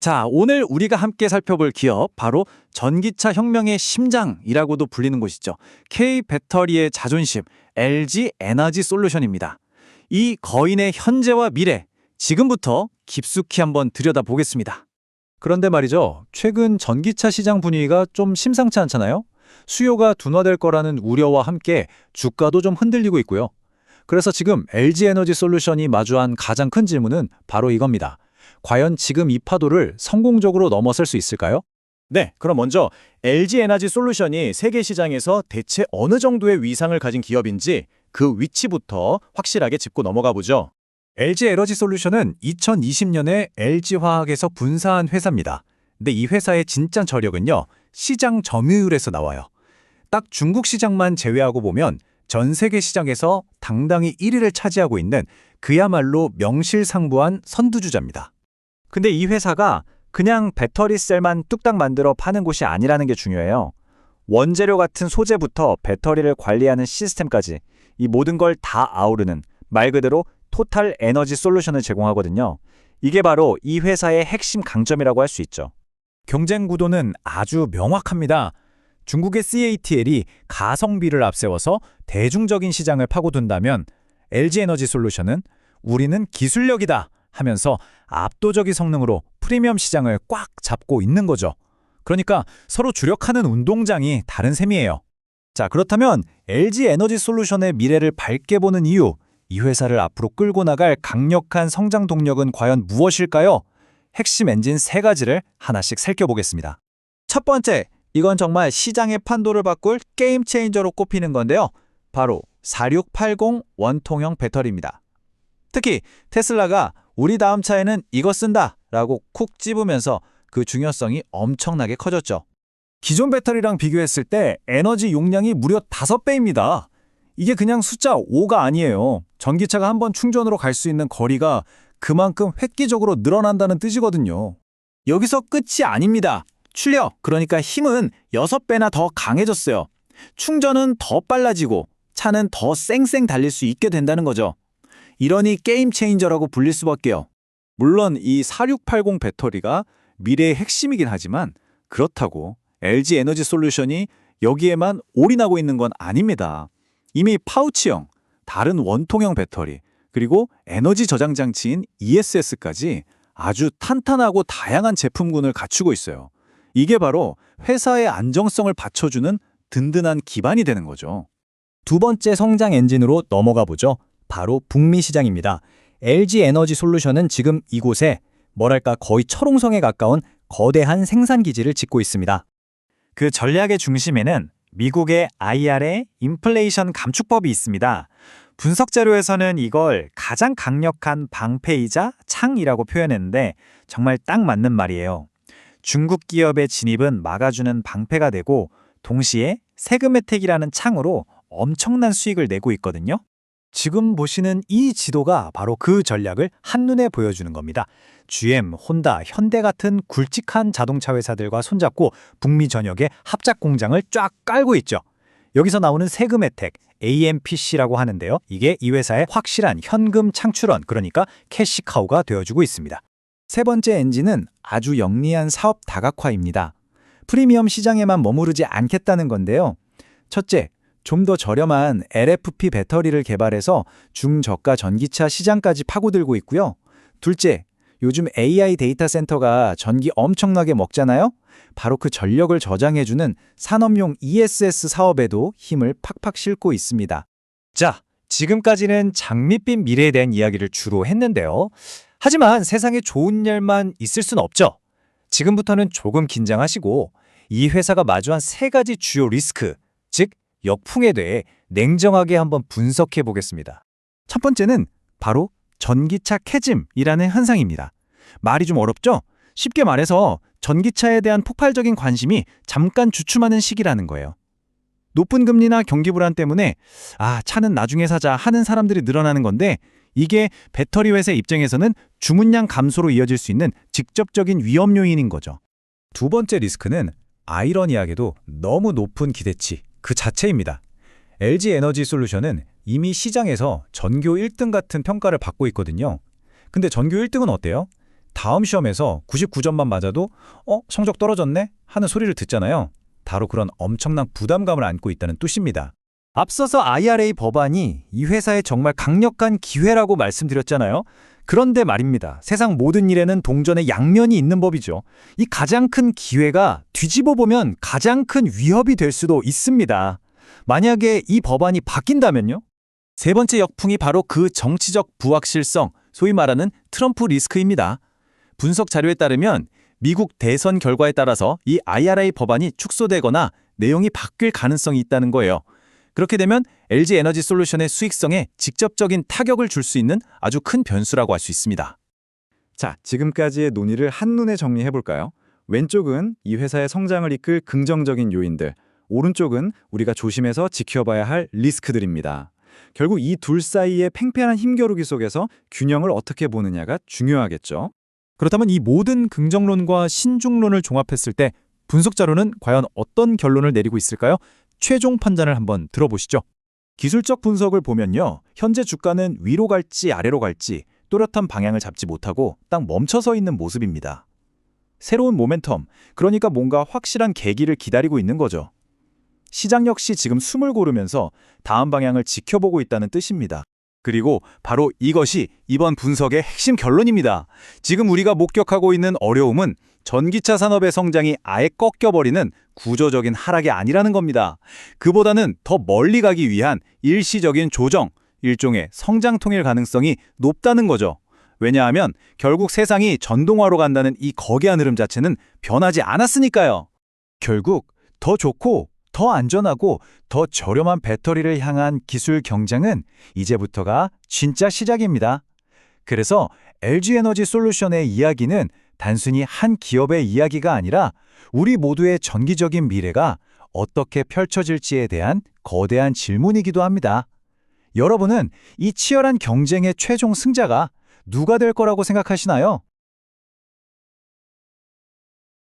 자, 오늘 우리가 함께 살펴볼 기업, 바로 전기차 혁명의 심장이라고도 불리는 곳이죠. K-배터리의 자존심, LG 에너지 솔루션입니다. 이 거인의 현재와 미래, 지금부터 깊숙이 한번 들여다보겠습니다. 그런데 말이죠. 최근 전기차 시장 분위기가 좀 심상치 않잖아요? 수요가 둔화될 거라는 우려와 함께 주가도 좀 흔들리고 있고요. 그래서 지금 LG 에너지 솔루션이 마주한 가장 큰 질문은 바로 이겁니다. 과연 지금 이 파도를 성공적으로 넘어설 수 있을까요? 네, 그럼 먼저 LG 에너지 솔루션이 세계 시장에서 대체 어느 정도의 위상을 가진 기업인지 그 위치부터 확실하게 짚고 넘어가 보죠. LG 에너지 솔루션은 2020년에 LG화학에서 분사한 회사입니다. 근데 이 회사의 진짜 저력은요, 시장 점유율에서 나와요. 딱 중국 시장만 제외하고 보면 전 세계 시장에서 당당히 1위를 차지하고 있는 그야말로 명실상부한 선두주자입니다. 근데 이 회사가 그냥 배터리 셀만 뚝딱 만들어 파는 곳이 아니라는 게 중요해요. 원재료 같은 소재부터 배터리를 관리하는 시스템까지 이 모든 걸 다 아우르는 말 그대로 토탈 에너지 솔루션을 제공하거든요. 이게 바로 이 회사의 핵심 강점이라고 할 수 있죠. 경쟁 구도는 아주 명확합니다. 중국의 CATL이 가성비를 앞세워서 대중적인 시장을 파고든다면 LG 에너지 솔루션은 우리는 기술력이다 하면서 압도적인 성능으로 프리미엄 시장을 꽉 잡고 있는 거죠. 그러니까 서로 주력하는 운동장이 다른 셈이에요. 자, 그렇다면 LG 에너지 솔루션의 미래를 밝게 보는 이유, 이 회사를 앞으로 끌고 나갈 강력한 성장 동력은 과연 무엇일까요? 핵심 엔진 3가지를 하나씩 살펴보겠습니다. 첫 번째, 이건 정말 시장의 판도를 바꿀 게임 체인저로 꼽히는 건데요. 바로 4680 원통형 배터리입니다. 특히 테슬라가 우리 다음 차에는 이거 쓴다 라고 쿡 집으면서 그 중요성이 엄청나게 커졌죠. 기존 배터리랑 비교했을 때 에너지 용량이 무려 5배입니다. 이게 그냥 숫자 5가 아니에요. 전기차가 한번 충전으로 갈 수 있는 거리가 그만큼 획기적으로 늘어난다는 뜻이거든요. 여기서 끝이 아닙니다. 출력, 그러니까 힘은 6배나 더 강해졌어요. 충전은 더 빨라지고 차는 더 쌩쌩 달릴 수 있게 된다는 거죠. 이러니 게임 체인저라고 불릴 수밖에요. 물론 이 4680 배터리가 미래의 핵심이긴 하지만 그렇다고 LG 에너지 솔루션이 여기에만 올인하고 있는 건 아닙니다. 이미 파우치형, 다른 원통형 배터리, 그리고 에너지 저장 장치인 ESS까지 아주 탄탄하고 다양한 제품군을 갖추고 있어요. 이게 바로 회사의 안정성을 받쳐주는 든든한 기반이 되는 거죠. 두 번째 성장 엔진으로 넘어가 보죠. 바로 북미 시장입니다. LG 에너지 솔루션은 지금 이곳에 뭐랄까 거의 철옹성에 가까운 거대한 생산 기지를 짓고 있습니다. 그 전략의 중심에는 미국의 IRA 인플레이션 감축법이 있습니다. 분석 자료에서는 이걸 가장 강력한 방패이자 창이라고 표현했는데 정말 딱 맞는 말이에요. 중국 기업의 진입은 막아주는 방패가 되고 동시에 세금 혜택이라는 창으로 엄청난 수익을 내고 있거든요. 지금 보시는 이 지도가 바로 그 전략을 한눈에 보여주는 겁니다. GM, 혼다, 현대 같은 굵직한 자동차 회사들과 손잡고 북미 전역에 합작 공장을 쫙 깔고 있죠. 여기서 나오는 세금 혜택, AMPC라고 하는데요. 이게 이 회사의 확실한 현금 창출원, 그러니까 캐시카우가 되어주고 있습니다. 세 번째 엔진은 아주 영리한 사업 다각화입니다. 프리미엄 시장에만 머무르지 않겠다는 건데요. 첫째, 좀 더 저렴한 LFP 배터리를 개발해서 중저가 전기차 시장까지 파고들고 있고요. 둘째, 요즘 AI 데이터 센터가 전기 엄청나게 먹잖아요? 바로 그 전력을 저장해주는 산업용 ESS 사업에도 힘을 팍팍 싣고 있습니다. 자, 지금까지는 장밋빛 미래에 대한 이야기를 주로 했는데요. 하지만 세상에 좋은 일만 있을 순 없죠. 지금부터는 조금 긴장하시고 이 회사가 마주한 3가지 주요 리스크, 즉 역풍에 대해 냉정하게 한번 분석해 보겠습니다. 첫 번째는 바로 전기차 캐즘이라는 현상입니다. 말이 좀 어렵죠? 쉽게 말해서 전기차에 대한 폭발적인 관심이 잠깐 주춤하는 시기라는 거예요. 높은 금리나 경기 불안 때문에 차는 나중에 사자 하는 사람들이 늘어나는 건데 이게 배터리 회사 입장에서는 주문량 감소로 이어질 수 있는 직접적인 위험 요인인 거죠. 두 번째 리스크는 아이러니하게도 너무 높은 기대치 그 자체입니다. LG 에너지 솔루션은 이미 시장에서 전교 1등 같은 평가를 받고 있거든요. 근데 전교 1등은 어때요? 다음 시험에서 99점만 맞아도 성적 떨어졌네? 하는 소리를 듣잖아요. 바로 그런 엄청난 부담감을 안고 있다는 뜻입니다. 앞서서 IRA 법안이 이 회사의 정말 강력한 기회라고 말씀드렸잖아요. 그런데 말입니다. 세상 모든 일에는 동전의 양면이 있는 법이죠. 이 가장 큰 기회가 뒤집어 보면 가장 큰 위협이 될 수도 있습니다. 만약에 이 법안이 바뀐다면요? 세 번째 역풍이 바로 그 정치적 불확실성, 소위 말하는 트럼프 리스크입니다. 분석 자료에 따르면 미국 대선 결과에 따라서 이 IRA 법안이 축소되거나 내용이 바뀔 가능성이 있다는 거예요. 그렇게 되면 LG 에너지 솔루션의 수익성에 직접적인 타격을 줄 수 있는 아주 큰 변수라고 할 수 있습니다. 자, 지금까지의 논의를 한눈에 정리해볼까요? 왼쪽은 이 회사의 성장을 이끌 긍정적인 요인들, 오른쪽은 우리가 조심해서 지켜봐야 할 리스크들입니다. 결국 이 둘 사이의 팽팽한 힘겨루기 속에서 균형을 어떻게 보느냐가 중요하겠죠. 그렇다면 이 모든 긍정론과 신중론을 종합했을 때 분석 자료는 과연 어떤 결론을 내리고 있을까요? 최종 판단을 한번 들어보시죠. 기술적 분석을 보면요. 현재 주가는 위로 갈지 아래로 갈지 또렷한 방향을 잡지 못하고 딱 멈춰서 있는 모습입니다. 새로운 모멘텀, 그러니까 뭔가 확실한 계기를 기다리고 있는 거죠. 시장 역시 지금 숨을 고르면서 다음 방향을 지켜보고 있다는 뜻입니다. 그리고 바로 이것이 이번 분석의 핵심 결론입니다. 지금 우리가 목격하고 있는 어려움은 전기차 산업의 성장이 아예 꺾여버리는 구조적인 하락이 아니라는 겁니다. 그보다는 더 멀리 가기 위한 일시적인 조정, 일종의 성장 통일 가능성이 높다는 거죠. 왜냐하면 결국 세상이 전동화로 간다는 이 거대한 흐름 자체는 변하지 않았으니까요. 결국 더 좋고 더 안전하고 더 저렴한 배터리를 향한 기술 경쟁은 이제부터가 진짜 시작입니다. 그래서 LG 에너지 솔루션의 이야기는 단순히 한 기업의 이야기가 아니라 우리 모두의 전기적인 미래가 어떻게 펼쳐질지에 대한 거대한 질문이기도 합니다. 여러분은 이 치열한 경쟁의 최종 승자가 누가 될 거라고 생각하시나요?